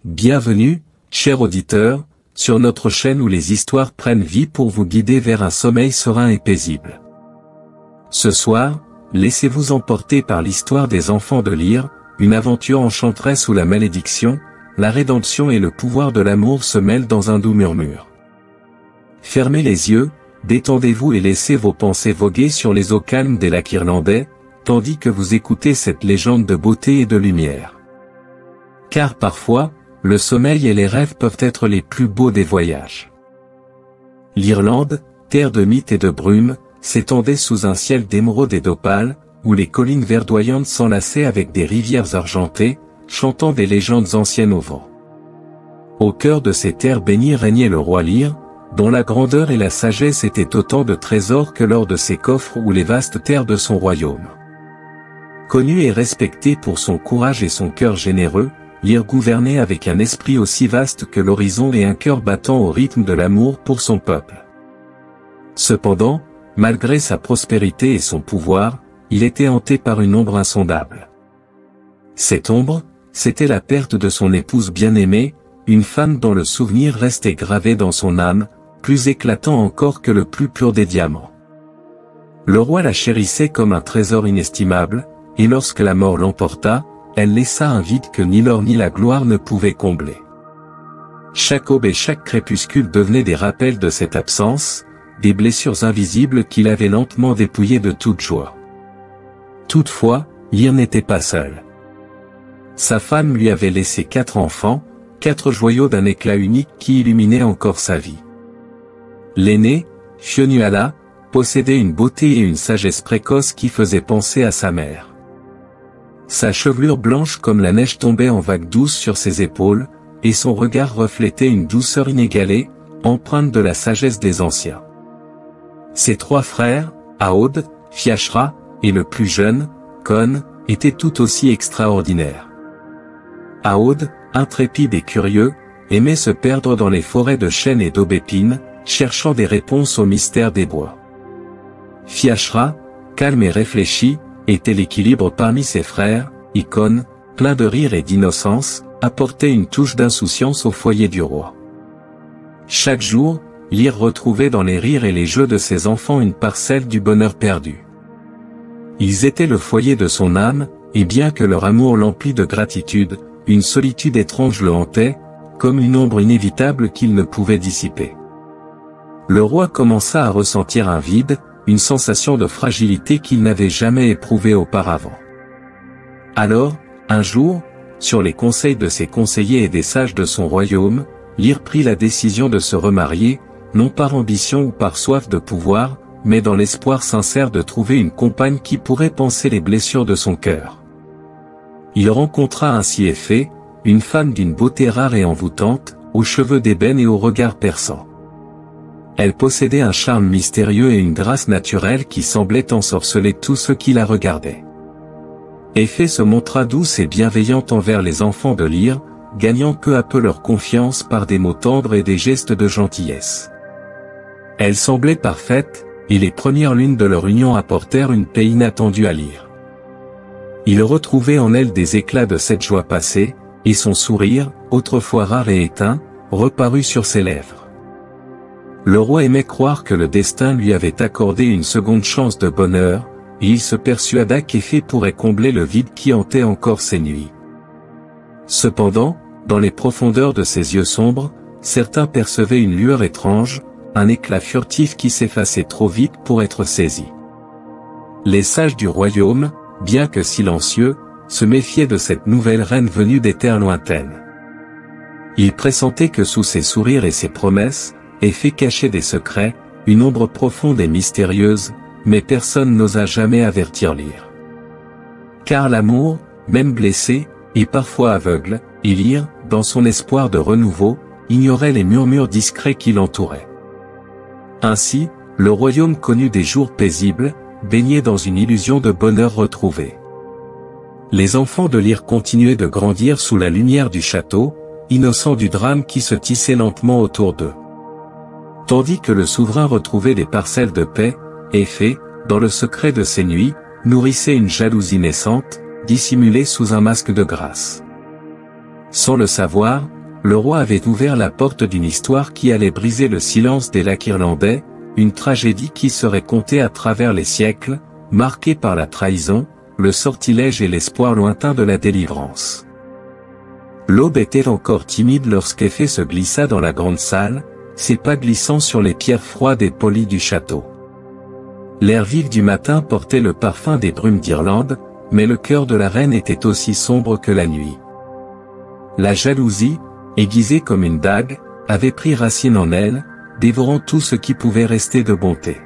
Bienvenue, chers auditeurs, sur notre chaîne où les histoires prennent vie pour vous guider vers un sommeil serein et paisible. Ce soir, laissez-vous emporter par l'histoire des enfants de Lyre, une aventure enchanteresse où la malédiction, la rédemption et le pouvoir de l'amour se mêlent dans un doux murmure. Fermez les yeux, détendez-vous et laissez vos pensées voguer sur les eaux calmes des lacs irlandais, tandis que vous écoutez cette légende de beauté et de lumière. Car parfois, le sommeil et les rêves peuvent être les plus beaux des voyages. L'Irlande, terre de mythes et de brumes, s'étendait sous un ciel d'émeraude et d'opale, où les collines verdoyantes s'enlaçaient avec des rivières argentées, chantant des légendes anciennes au vent. Au cœur de ces terres bénies régnait le roi Lyre, dont la grandeur et la sagesse étaient autant de trésors que l'or de ses coffres ou les vastes terres de son royaume. Connu et respecté pour son courage et son cœur généreux, Lyre gouvernait avec un esprit aussi vaste que l'horizon et un cœur battant au rythme de l'amour pour son peuple. Cependant, malgré sa prospérité et son pouvoir, il était hanté par une ombre insondable. Cette ombre, c'était la perte de son épouse bien-aimée, une femme dont le souvenir restait gravé dans son âme, plus éclatant encore que le plus pur des diamants. Le roi la chérissait comme un trésor inestimable, et lorsque la mort l'emporta, elle laissa un vide que ni l'or ni la gloire ne pouvaient combler. Chaque aube et chaque crépuscule devenaient des rappels de cette absence, des blessures invisibles qui l'avaient lentement dépouillé de toute joie. Toutefois, Lyre n'était pas seul. Sa femme lui avait laissé 4 enfants, 4 joyaux d'un éclat unique qui illuminaient encore sa vie. L'aîné, Fionnuala, possédait une beauté et une sagesse précoce qui faisaient penser à sa mère. Sa chevelure blanche comme la neige tombait en vagues douces sur ses épaules, et son regard reflétait une douceur inégalée, empreinte de la sagesse des anciens. Ses 3 frères, Aod, Fiachra, et le plus jeune, Con, étaient tout aussi extraordinaires. Aod, intrépide et curieux, aimait se perdre dans les forêts de chênes et d'aubépines, cherchant des réponses aux mystères des bois. Fiachra, calme et réfléchi, était l'équilibre parmi ses frères, et Con, plein de rire et d'innocence, apportait une touche d'insouciance au foyer du roi. Chaque jour, Lyre retrouvait dans les rires et les jeux de ses enfants une parcelle du bonheur perdu. Ils étaient le foyer de son âme, et bien que leur amour l'emplît de gratitude, une solitude étrange le hantait, comme une ombre inévitable qu'il ne pouvait dissiper. Le roi commença à ressentir un vide, une sensation de fragilité qu'il n'avait jamais éprouvée auparavant. Alors, un jour, sur les conseils de ses conseillers et des sages de son royaume, Lyre prit la décision de se remarier, non par ambition ou par soif de pouvoir, mais dans l'espoir sincère de trouver une compagne qui pourrait panser les blessures de son cœur. Il rencontra ainsi Éphée, une femme d'une beauté rare et envoûtante, aux cheveux d'ébène et au regard perçant. Elle possédait un charme mystérieux et une grâce naturelle qui semblaient ensorceler tous ceux qui la regardaient. Éphée se montra douce et bienveillante envers les enfants de Lyre, gagnant peu à peu leur confiance par des mots tendres et des gestes de gentillesse. Elle semblait parfaite, et les premières lunes de leur union apportèrent une paix inattendue à Lyre. Il retrouvait en elle des éclats de cette joie passée, et son sourire, autrefois rare et éteint, reparut sur ses lèvres. Le roi aimait croire que le destin lui avait accordé une seconde chance de bonheur, et il se persuada qu'Éphée pourrait combler le vide qui hantait encore ses nuits. Cependant, dans les profondeurs de ses yeux sombres, certains percevaient une lueur étrange, un éclat furtif qui s'effaçait trop vite pour être saisi. Les sages du royaume, bien que silencieux, se méfiaient de cette nouvelle reine venue des terres lointaines. Ils pressentaient que sous ses sourires et ses promesses, Éphée cachait des secrets, une ombre profonde et mystérieuse, mais personne n'osa jamais avertir Lyre. Car l'amour, même blessé, et parfois aveugle, et Lyre, dans son espoir de renouveau, ignorait les murmures discrets qui l'entouraient. Ainsi, le royaume connut des jours paisibles, baignés dans une illusion de bonheur retrouvé. Les enfants de Lyre continuaient de grandir sous la lumière du château, innocents du drame qui se tissait lentement autour d'eux. Tandis que le souverain retrouvait des parcelles de paix, Éphée, dans le secret de ses nuits, nourrissait une jalousie naissante, dissimulée sous un masque de grâce. Sans le savoir, le roi avait ouvert la porte d'une histoire qui allait briser le silence des lacs irlandais, une tragédie qui serait contée à travers les siècles, marquée par la trahison, le sortilège et l'espoir lointain de la délivrance. L'aube était encore timide lorsqu'Effet se glissa dans la grande salle, ses pas glissant sur les pierres froides et polies du château. L'air vif du matin portait le parfum des brumes d'Irlande, mais le cœur de la reine était aussi sombre que la nuit. La jalousie, aiguisée comme une dague, avait pris racine en elle, dévorant tout ce qui pouvait rester de bonté.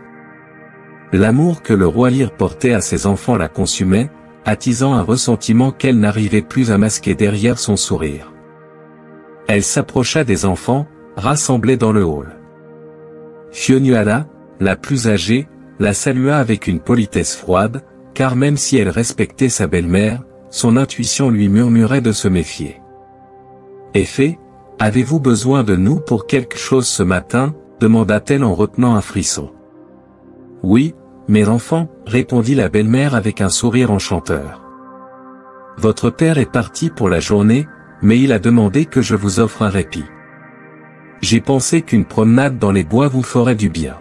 L'amour que le roi Lear portait à ses enfants la consumait, attisant un ressentiment qu'elle n'arrivait plus à masquer derrière son sourire. Elle s'approcha des enfants, rassemblés dans le hall. Fionnuala, la plus âgée, la salua avec une politesse froide, car même si elle respectait sa belle-mère, son intuition lui murmurait de se méfier. « Effet, avez-vous besoin de nous pour quelque chose ce matin ?» demanda-t-elle en retenant un frisson. « Oui, mes enfants, » répondit la belle-mère avec un sourire enchanteur. « Votre père est parti pour la journée, mais il a demandé que je vous offre un répit. J'ai pensé qu'une promenade dans les bois vous ferait du bien. »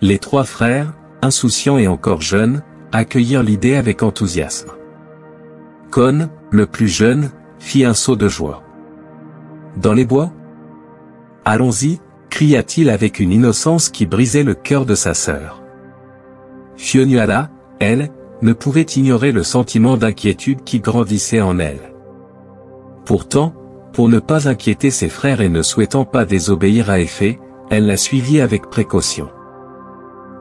Les trois frères, insouciants et encore jeunes, accueillirent l'idée avec enthousiasme. Con, le plus jeune, fit un saut de joie. « Dans les bois ? Allons-y » cria-t-il avec une innocence qui brisait le cœur de sa sœur. Fionnuala, elle, ne pouvait ignorer le sentiment d'inquiétude qui grandissait en elle. Pourtant, pour ne pas inquiéter ses frères et ne souhaitant pas désobéir à Effet, elle la suivit avec précaution.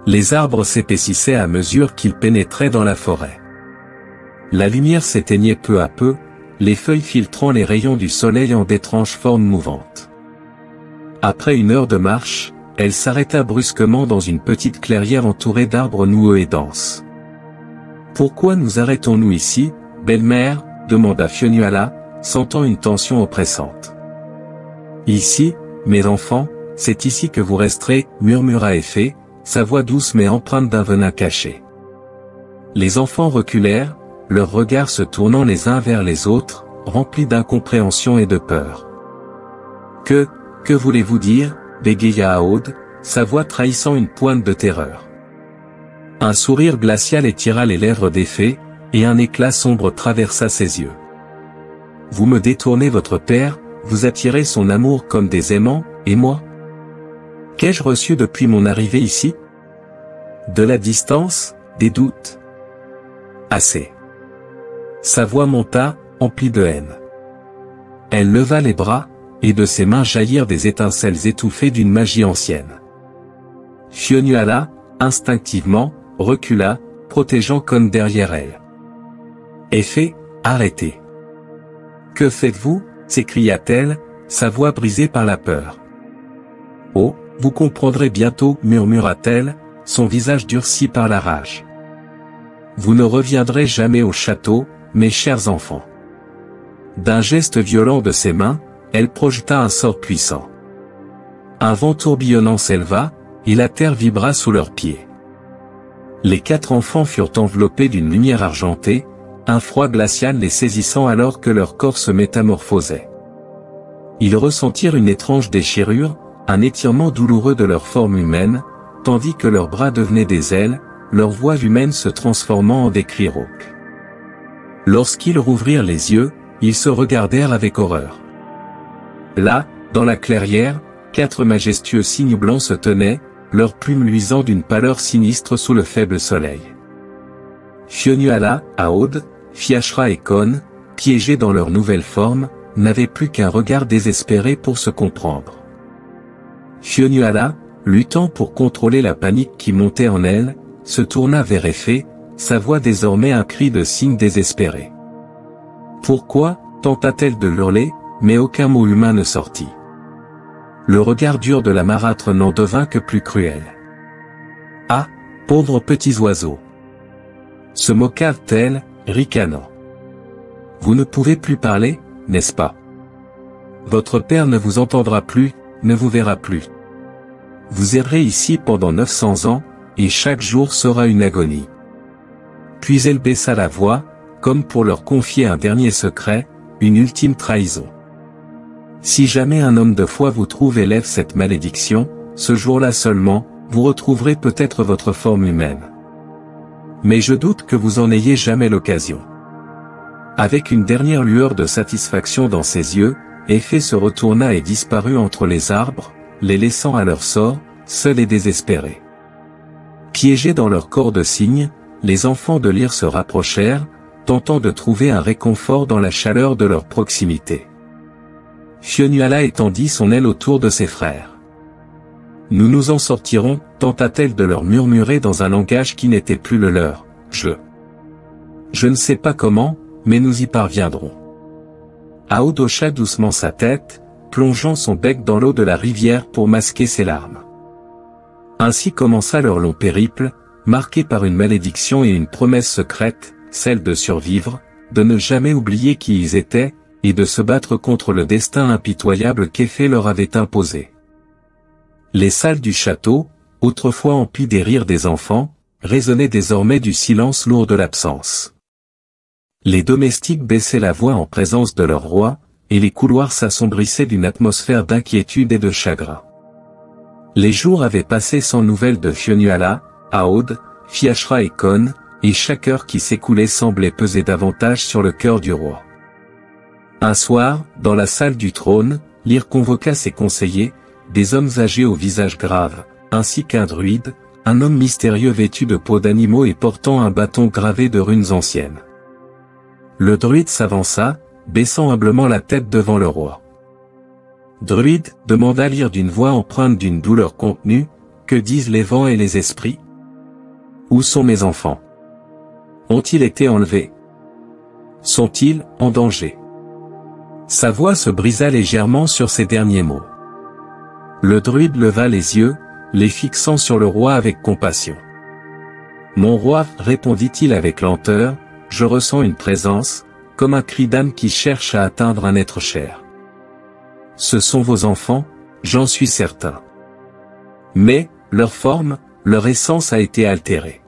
Les arbres s'épaississaient à mesure qu'ils pénétraient dans la forêt. La lumière s'éteignait peu à peu, les feuilles filtrant les rayons du soleil en d'étranges formes mouvantes. Après une heure de marche, elle s'arrêta brusquement dans une petite clairière entourée d'arbres noueux et denses. « Pourquoi nous arrêtons-nous ici, belle-mère » demanda Fionnuala, sentant une tension oppressante. « Ici, mes enfants, c'est ici que vous resterez, » murmura Effet, sa voix douce mais empreinte d'un venin caché. Les enfants reculèrent, leurs regards se tournant les uns vers les autres, remplis d'incompréhension et de peur. « Que voulez-vous dire ?» bégaya Aude, sa voix trahissant une pointe de terreur. Un sourire glacial étira les lèvres d'Effet, et un éclat sombre traversa ses yeux. « Vous me détournez votre père, vous attirez son amour comme des aimants, et moi ? Qu'ai-je reçu depuis mon arrivée ici ? De la distance, des doutes. Assez. » Sa voix monta, emplie de haine. Elle leva les bras, et de ses mains jaillirent des étincelles étouffées d'une magie ancienne. Fionnuala, instinctivement, recula, protégeant Con derrière elle. Effet, arrêtez. « Que faites-vous » s'écria-t-elle, sa voix brisée par la peur. « Oh, vous comprendrez bientôt » murmura-t-elle, son visage durci par la rage. « Vous ne reviendrez jamais au château, mes chers enfants. » D'un geste violent de ses mains, elle projeta un sort puissant. Un vent tourbillonnant s'éleva, et la terre vibra sous leurs pieds. Les quatre enfants furent enveloppés d'une lumière argentée, un froid glacial les saisissant alors que leur corps se métamorphosait. Ils ressentirent une étrange déchirure, un étirement douloureux de leur forme humaine, tandis que leurs bras devenaient des ailes, leur voix humaine se transformant en des cris rauques. Lorsqu'ils rouvrirent les yeux, ils se regardèrent avec horreur. Là, dans la clairière, quatre majestueux cygnes blancs se tenaient, leurs plumes luisant d'une pâleur sinistre sous le faible soleil. Fionnuala, Aude, Fiachra et Con, piégés dans leur nouvelle forme, n'avaient plus qu'un regard désespéré pour se comprendre. Fionnuala, luttant pour contrôler la panique qui montait en elle, se tourna vers Effet, sa voix désormais un cri de cygne désespéré. « Pourquoi » tenta-t-elle de hurler, mais aucun mot humain ne sortit. Le regard dur de la marâtre n'en devint que plus cruel. « Ah, pauvres petits oiseaux !» se moqua-t-elle, ricanant. « Vous ne pouvez plus parler, n'est-ce pas ? Votre père ne vous entendra plus, ne vous verra plus. Vous errez ici pendant 900 ans, et chaque jour sera une agonie. » Puis elle baissa la voix, comme pour leur confier un dernier secret, une ultime trahison. Si jamais un homme de foi vous trouve et lève cette malédiction, ce jour-là seulement, vous retrouverez peut-être votre forme humaine. Mais je doute que vous en ayez jamais l'occasion. Avec une dernière lueur de satisfaction dans ses yeux, Éphée se retourna et disparut entre les arbres, les laissant à leur sort, seuls et désespérés. Piégés dans leur corps de cygne, les enfants de Lyre se rapprochèrent, tentant de trouver un réconfort dans la chaleur de leur proximité. Fionnuala étendit son aile autour de ses frères. « Nous nous en sortirons, tenta-t-elle de leur murmurer dans un langage qui n'était plus le leur. Je ne sais pas comment, mais nous y parviendrons. » Aod hocha doucement sa tête, plongeant son bec dans l'eau de la rivière pour masquer ses larmes. Ainsi commença leur long périple, marqué par une malédiction et une promesse secrète, celle de survivre, de ne jamais oublier qui ils étaient, et de se battre contre le destin impitoyable qu'Éphée leur avait imposé. Les salles du château, autrefois emplies des rires des enfants, résonnaient désormais du silence lourd de l'absence. Les domestiques baissaient la voix en présence de leur roi, et les couloirs s'assombrissaient d'une atmosphère d'inquiétude et de chagrin. Les jours avaient passé sans nouvelles de Fionnuala, Aod, Fiachra et Con, et chaque heure qui s'écoulait semblait peser davantage sur le cœur du roi. Un soir, dans la salle du trône, Lyre convoqua ses conseillers, des hommes âgés au visage grave, ainsi qu'un druide, un homme mystérieux vêtu de peaux d'animaux et portant un bâton gravé de runes anciennes. Le druide s'avança, baissant humblement la tête devant le roi. « Druide, demanda Lyre d'une voix empreinte d'une douleur contenue, que disent les vents et les esprits? Où sont mes enfants? Ont-ils été enlevés? Sont-ils en danger ?» Sa voix se brisa légèrement sur ces derniers mots. Le druide leva les yeux, les fixant sur le roi avec compassion. « Mon roi, répondit-il avec lenteur, je ressens une présence, comme un cri d'âme qui cherche à atteindre un être cher. Ce sont vos enfants, j'en suis certain. Mais, leur forme, leur essence a été altérée.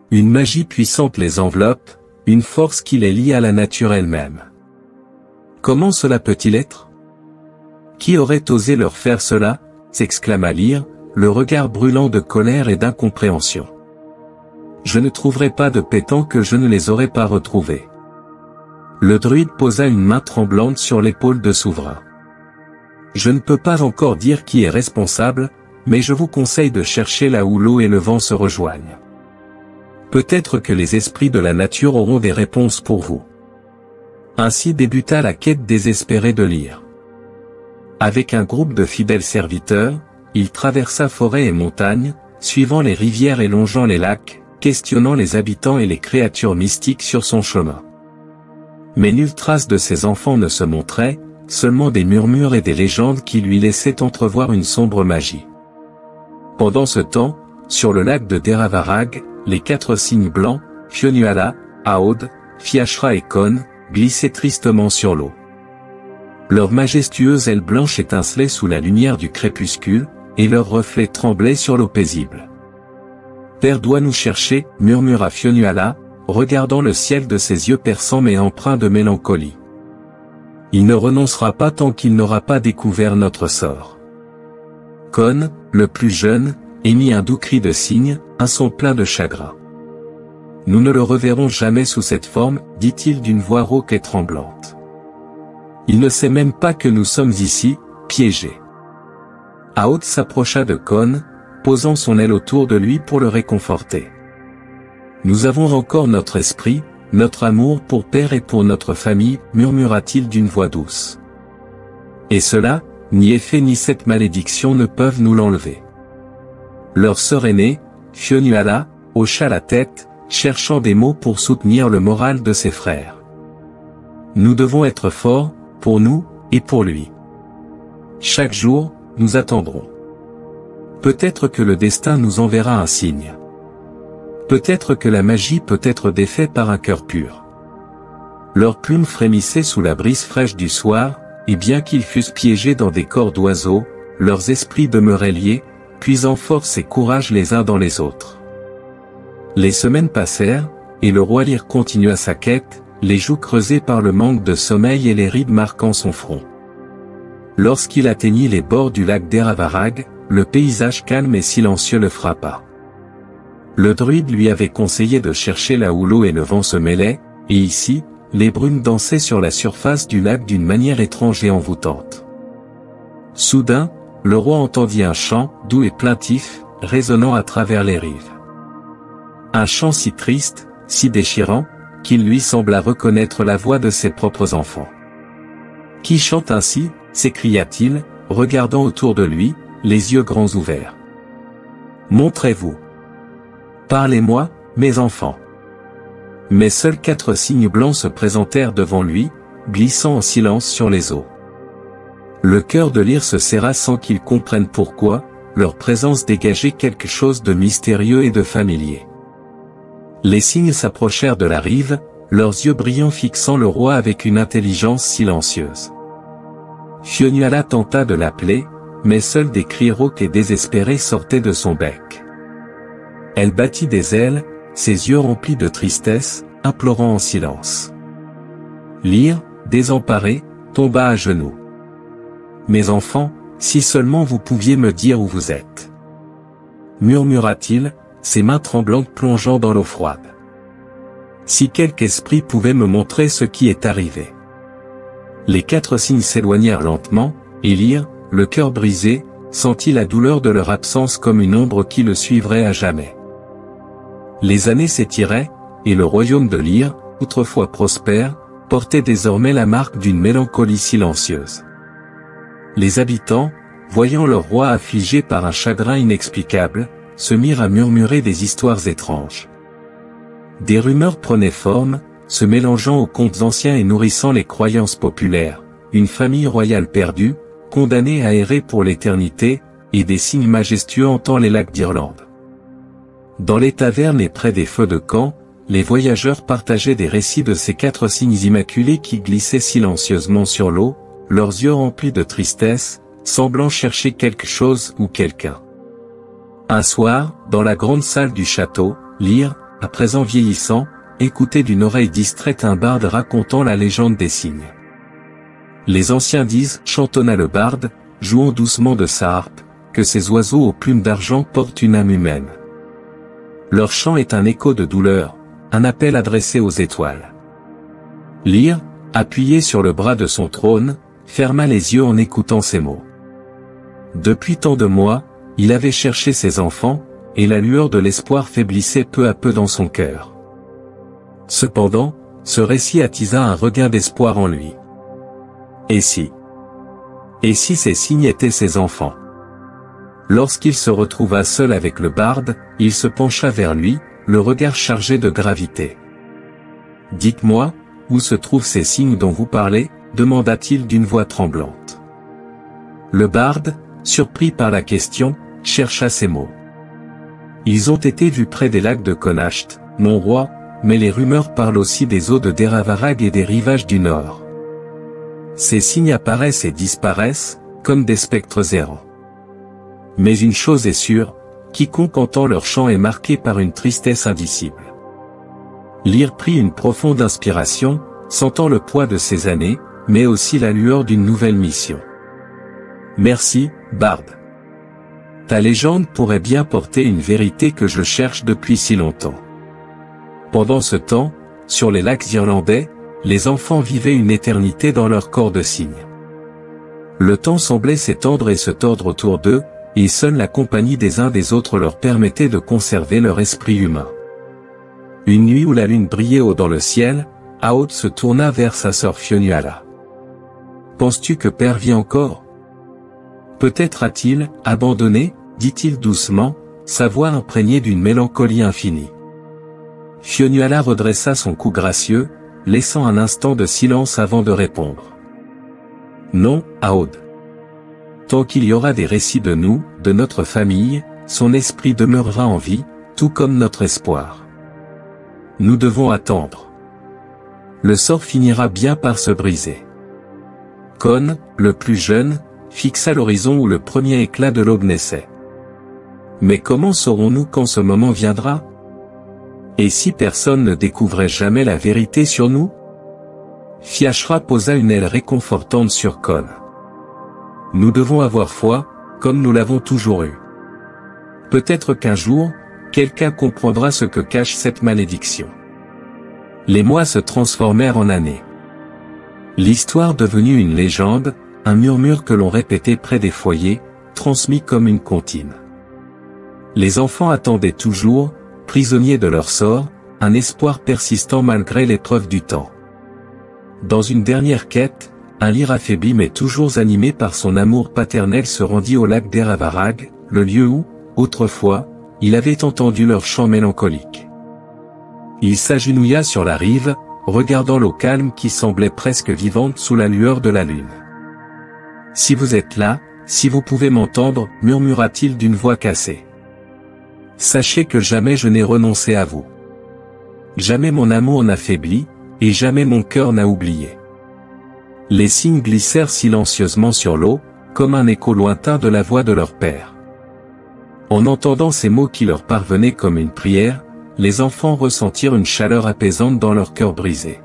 Une magie puissante les enveloppe, une force qui les lie à la nature elle-même. Comment cela peut-il être? Qui aurait osé leur faire cela? S'exclama Lyre, le regard brûlant de colère et d'incompréhension. Je ne trouverai pas de paix tant que je ne les aurai pas retrouvés. Le druide posa une main tremblante sur l'épaule de Souverain. Je ne peux pas encore dire qui est responsable, mais je vous conseille de chercher là où l'eau et le vent se rejoignent. Peut-être que les esprits de la nature auront des réponses pour vous. Ainsi débuta la quête désespérée de Lyre. Avec un groupe de fidèles serviteurs, il traversa forêts et montagnes, suivant les rivières et longeant les lacs, questionnant les habitants et les créatures mystiques sur son chemin. Mais nulle trace de ses enfants ne se montrait, seulement des murmures et des légendes qui lui laissaient entrevoir une sombre magie. Pendant ce temps, sur le lac de Deravarag, les 4 cygnes blancs, Fionnuala, Aod, Fiachra et Con, glissaient tristement sur l'eau. Leurs majestueuses ailes blanches étincelaient sous la lumière du crépuscule, et leurs reflets tremblaient sur l'eau paisible. « Père doit nous chercher, murmura Fionnuala, regardant le ciel de ses yeux perçants mais empreints de mélancolie. Il ne renoncera pas tant qu'il n'aura pas découvert notre sort. » Con, le plus jeune, émit un doux cri de cygne, un son plein de chagrin. « Nous ne le reverrons jamais sous cette forme, dit-il d'une voix rauque et tremblante. Il ne sait même pas que nous sommes ici, piégés. » Aod s'approcha de Con, posant son aile autour de lui pour le réconforter. « Nous avons encore notre esprit, notre amour pour père et pour notre famille, murmura-t-il d'une voix douce. Et cela, ni Éphée ni cette malédiction ne peuvent nous l'enlever. » Leur sœur aînée, Fionnuala, hocha la tête, cherchant des mots pour soutenir le moral de ses frères. « Nous devons être forts, pour nous, et pour lui. Chaque jour, nous attendrons. Peut-être que le destin nous enverra un signe. Peut-être que la magie peut être défaite par un cœur pur. » Leurs plumes frémissaient sous la brise fraîche du soir, et bien qu'ils fussent piégés dans des corps d'oiseaux, leurs esprits demeuraient liés, puisant force et courage les uns dans les autres. Les semaines passèrent, et le roi Lyre continua sa quête, les joues creusées par le manque de sommeil et les rides marquant son front. Lorsqu'il atteignit les bords du lac d'Eravarag, le paysage calme et silencieux le frappa. Le druide lui avait conseillé de chercher là où l'eau et le vent se mêlaient, et ici, les brumes dansaient sur la surface du lac d'une manière étrange et envoûtante. Soudain, le roi entendit un chant, doux et plaintif, résonnant à travers les rives. Un chant si triste, si déchirant, qu'il lui sembla reconnaître la voix de ses propres enfants. « Qui chante ainsi ?» s'écria-t-il, regardant autour de lui, les yeux grands ouverts. « Montrez-vous. Parlez-moi, mes enfants. » Mais seuls 4 cygnes blancs se présentèrent devant lui, glissant en silence sur les eaux. Le cœur de Lyre se serra sans qu'il comprenne pourquoi, leur présence dégageait quelque chose de mystérieux et de familier. Les cygnes s'approchèrent de la rive, leurs yeux brillants fixant le roi avec une intelligence silencieuse. Fionnuala tenta de l'appeler, mais seuls des cris rauques et désespérés sortaient de son bec. Elle battit des ailes, ses yeux remplis de tristesse, implorant en silence. Lyre, désemparé, tomba à genoux. « Mes enfants, si seulement vous pouviez me dire où vous êtes. » murmura-t-il, ses mains tremblantes plongeant dans l'eau froide. « Si quelque esprit pouvait me montrer ce qui est arrivé. » Les 4 cygnes s'éloignèrent lentement, et Lyre, le cœur brisé, sentit la douleur de leur absence comme une ombre qui le suivrait à jamais. Les années s'étiraient, et le royaume de Lyre, autrefois prospère, portait désormais la marque d'une mélancolie silencieuse. Les habitants, voyant leur roi affligé par un chagrin inexplicable, se mirent à murmurer des histoires étranges. Des rumeurs prenaient forme, se mélangeant aux contes anciens et nourrissant les croyances populaires, une famille royale perdue, condamnée à errer pour l'éternité, et des cygnes majestueux hantant les lacs d'Irlande. Dans les tavernes et près des feux de camp, les voyageurs partageaient des récits de ces 4 cygnes immaculés qui glissaient silencieusement sur l'eau, leurs yeux remplis de tristesse, semblant chercher quelque chose ou quelqu'un. Un soir, dans la grande salle du château, Lyre, à présent vieillissant, écoutait d'une oreille distraite un barde racontant la légende des cygnes. Les anciens disent, chantonna le barde, jouant doucement de sa harpe, que ces oiseaux aux plumes d'argent portent une âme humaine. Leur chant est un écho de douleur, un appel adressé aux étoiles. Lyre, appuyé sur le bras de son trône, ferma les yeux en écoutant ces mots. Depuis tant de mois, il avait cherché ses enfants, et la lueur de l'espoir faiblissait peu à peu dans son cœur. Cependant, ce récit attisa un regain d'espoir en lui. Et si ces cygnes étaient ses enfants? Lorsqu'il se retrouva seul avec le barde, il se pencha vers lui, le regard chargé de gravité. « Dites-moi, où se trouvent ces cygnes dont vous parlez ?» demanda-t-il d'une voix tremblante. Le barde, surpris par la question, chercha ces mots. « Ils ont été vus près des lacs de Connacht, mon roi, mais les rumeurs parlent aussi des eaux de Deravarag et des rivages du nord. Ces cygnes apparaissent et disparaissent, comme des spectres errants. Mais une chose est sûre, quiconque entend leur chant est marqué par une tristesse indicible. » Lyre prit une profonde inspiration, sentant le poids de ses années, mais aussi la lueur d'une nouvelle mission. « Merci, barde. Ta légende pourrait bien porter une vérité que je cherche depuis si longtemps. » Pendant ce temps, sur les lacs irlandais, les enfants vivaient une éternité dans leur corps de cygne. Le temps semblait s'étendre et se tordre autour d'eux, et seule la compagnie des uns des autres leur permettait de conserver leur esprit humain. Une nuit où la lune brillait haut dans le ciel, Aod se tourna vers sa sœur Fionnuala. « Penses-tu que Père vit encore ? Peut-être a-t-il abandonné, dit-il doucement, sa voix imprégnée d'une mélancolie infinie. Fionnuala redressa son cou gracieux, laissant un instant de silence avant de répondre. « Non, Aod. Tant qu'il y aura des récits de nous, de notre famille, son esprit demeurera en vie, tout comme notre espoir. Nous devons attendre. Le sort finira bien par se briser. » Con, le plus jeune, fixa l'horizon où le premier éclat de l'aube naissait. « Mais comment saurons-nous quand ce moment viendra ? Et si personne ne découvrait jamais la vérité sur nous ? Fiachra posa une aile réconfortante sur Kon. Nous devons avoir foi, comme nous l'avons toujours eu. Peut-être qu'un jour, quelqu'un comprendra ce que cache cette malédiction. Les mois se transformèrent en années. L'histoire devenue une légende, un murmure que l'on répétait près des foyers, transmis comme une comptine. Les enfants attendaient toujours, prisonniers de leur sort, un espoir persistant malgré l'épreuve du temps. Dans une dernière quête, un lyre affaibli mais toujours animé par son amour paternel se rendit au lac d'Eravarag, le lieu où, autrefois, il avait entendu leur chant mélancolique. Il s'agenouilla sur la rive, regardant l'eau calme qui semblait presque vivante sous la lueur de la lune. « Si vous êtes là, si vous pouvez m'entendre, murmura-t-il d'une voix cassée. Sachez que jamais je n'ai renoncé à vous. Jamais mon amour n'a faibli, et jamais mon cœur n'a oublié. » Les cygnes glissèrent silencieusement sur l'eau, comme un écho lointain de la voix de leur père. En entendant ces mots qui leur parvenaient comme une prière, les enfants ressentirent une chaleur apaisante dans leur cœur brisé.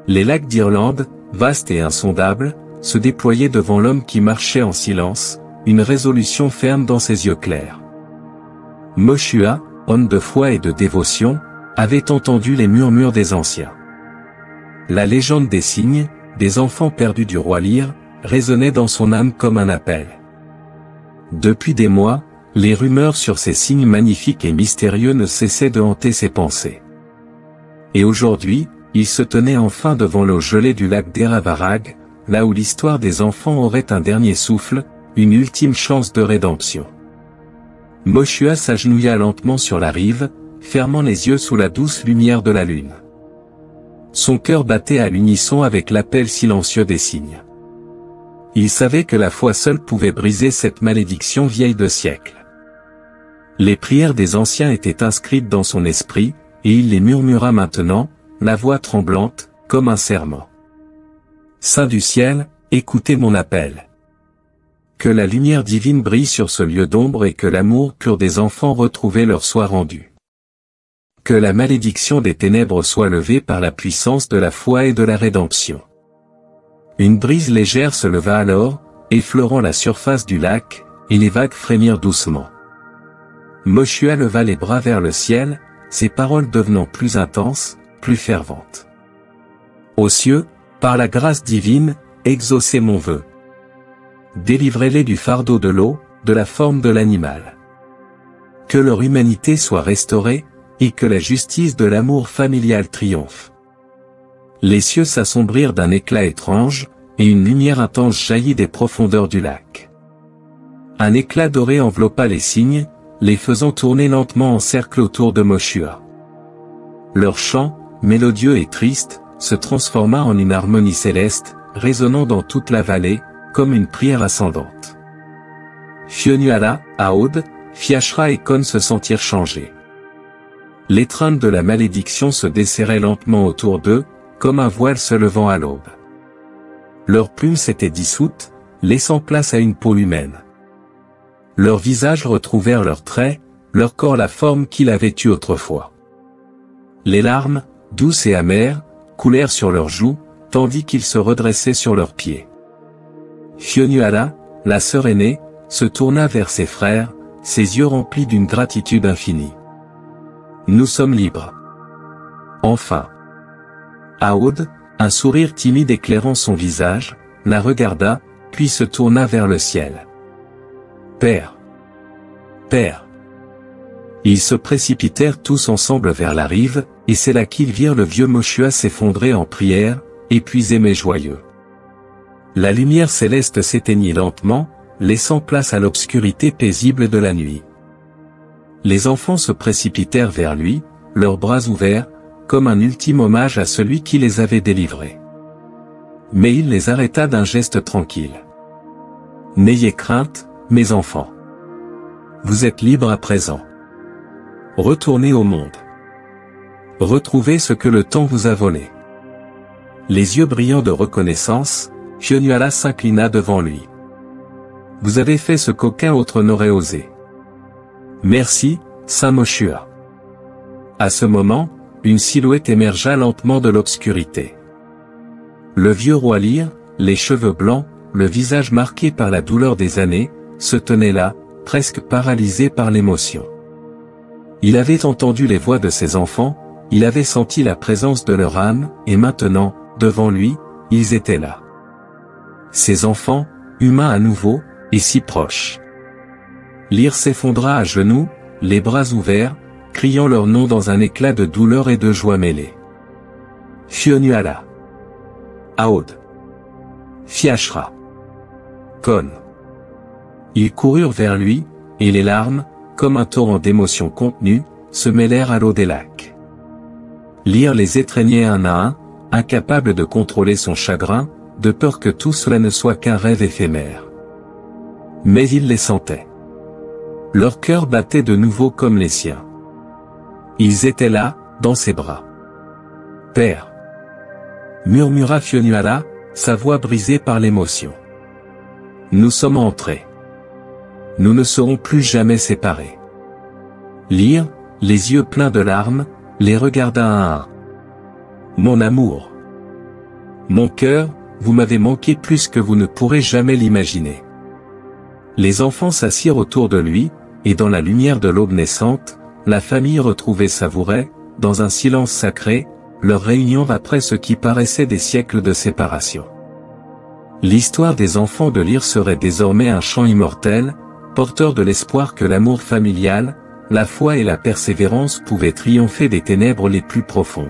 Les lacs d'Irlande, vastes et insondables, se déployaient devant l'homme qui marchait en silence, une résolution ferme dans ses yeux clairs. Moshua, homme de foi et de dévotion, avait entendu les murmures des anciens. La légende des cygnes, des enfants perdus du roi Lyre, résonnait dans son âme comme un appel. Depuis des mois, les rumeurs sur ces cygnes magnifiques et mystérieux ne cessaient de hanter ses pensées. Et aujourd'hui, il se tenait enfin devant l'eau gelée du lac d'Eravarag, là où l'histoire des enfants aurait un dernier souffle, une ultime chance de rédemption. Moshua s'agenouilla lentement sur la rive, fermant les yeux sous la douce lumière de la lune. Son cœur battait à l'unisson avec l'appel silencieux des cygnes. Il savait que la foi seule pouvait briser cette malédiction vieille de siècles. Les prières des anciens étaient inscrites dans son esprit, et il les murmura maintenant, la voix tremblante, comme un serment. « Saint du ciel, écoutez mon appel. Que la lumière divine brille sur ce lieu d'ombre et que l'amour pur des enfants retrouvés leur soit rendu. Que la malédiction des ténèbres soit levée par la puissance de la foi et de la rédemption. » Une brise légère se leva alors, effleurant la surface du lac, et les vagues frémirent doucement. Moshua leva les bras vers le ciel, ses paroles devenant plus intenses, plus ferventes. « Ô cieux, par la grâce divine, exaucez mon vœu. Délivrez-les du fardeau de l'eau, de la forme de l'animal. Que leur humanité soit restaurée, et que la justice de l'amour familial triomphe. » Les cieux s'assombrirent d'un éclat étrange, et une lumière intense jaillit des profondeurs du lac. Un éclat doré enveloppa les cygnes, les faisant tourner lentement en cercle autour de Moshua. Leur chant, mélodieux et triste, se transforma en une harmonie céleste, résonnant dans toute la vallée, comme une prière ascendante. Fionnuala, Aod, Fiachra et Kon se sentirent changés. L'étreinte de la malédiction se desserrait lentement autour d'eux, comme un voile se levant à l'aube. Leurs plumes s'étaient dissoutes, laissant place à une peau humaine. Leurs visages retrouvèrent leurs traits, leur corps la forme qu'il avait eue autrefois. Les larmes, douces et amères, coulèrent sur leurs joues, tandis qu'ils se redressaient sur leurs pieds. Fionnuala, la sœur aînée, se tourna vers ses frères, ses yeux remplis d'une gratitude infinie. « Nous sommes libres. » Enfin. Aod, un sourire timide éclairant son visage, la regarda, puis se tourna vers le ciel. « Père! Père !» Ils se précipitèrent tous ensemble vers la rive, et c'est là qu'ils virent le vieux Moshua s'effondrer en prière, épuisé mais joyeux. La lumière céleste s'éteignit lentement, laissant place à l'obscurité paisible de la nuit. Les enfants se précipitèrent vers lui, leurs bras ouverts, comme un ultime hommage à celui qui les avait délivrés. Mais il les arrêta d'un geste tranquille. « N'ayez crainte, mes enfants. Vous êtes libres à présent. Retournez au monde. Retrouvez ce que le temps vous a volé. » Les yeux brillants de reconnaissance, Fionnuala s'inclina devant lui. « Vous avez fait ce qu'aucun autre n'aurait osé. Merci, Saint Moshua. » À ce moment, une silhouette émergea lentement de l'obscurité. Le vieux roi Lear, les cheveux blancs, le visage marqué par la douleur des années, se tenait là, presque paralysé par l'émotion. Il avait entendu les voix de ses enfants, il avait senti la présence de leur âme, et maintenant, devant lui, ils étaient là. Ses enfants, humains à nouveau, et si proches. Lear s'effondra à genoux, les bras ouverts, criant leur nom dans un éclat de douleur et de joie mêlée. Fionnuala. Aod. Fiachra. Kon. Ils coururent vers lui, et les larmes, comme un torrent d'émotions contenues, se mêlèrent à l'eau des lacs. Lear les étreignait un à un, incapable de contrôler son chagrin, de peur que tout cela ne soit qu'un rêve éphémère. Mais il les sentait. Leur cœur battait de nouveau comme les siens. Ils étaient là, dans ses bras. « Père !» murmura Fionnuala, sa voix brisée par l'émotion. « Nous sommes entrés. Nous ne serons plus jamais séparés. » Lear, les yeux pleins de larmes, les regarda un à un. « Mon amour. Mon cœur, vous m'avez manqué plus que vous ne pourrez jamais l'imaginer. » Les enfants s'assirent autour de lui, et dans la lumière de l'aube naissante, la famille retrouvée savourait, dans un silence sacré, leur réunion après ce qui paraissait des siècles de séparation. L'histoire des enfants de Lear serait désormais un chant immortel, porteur de l'espoir que l'amour familial, la foi et la persévérance pouvaient triompher des ténèbres les plus profondes.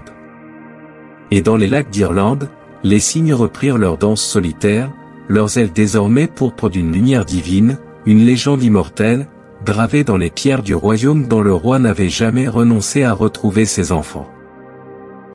Et dans les lacs d'Irlande, les cygnes reprirent leur danse solitaire, leurs ailes désormais pourpres d'une lumière divine, une légende immortelle, gravée dans les pierres du royaume dont le roi n'avait jamais renoncé à retrouver ses enfants.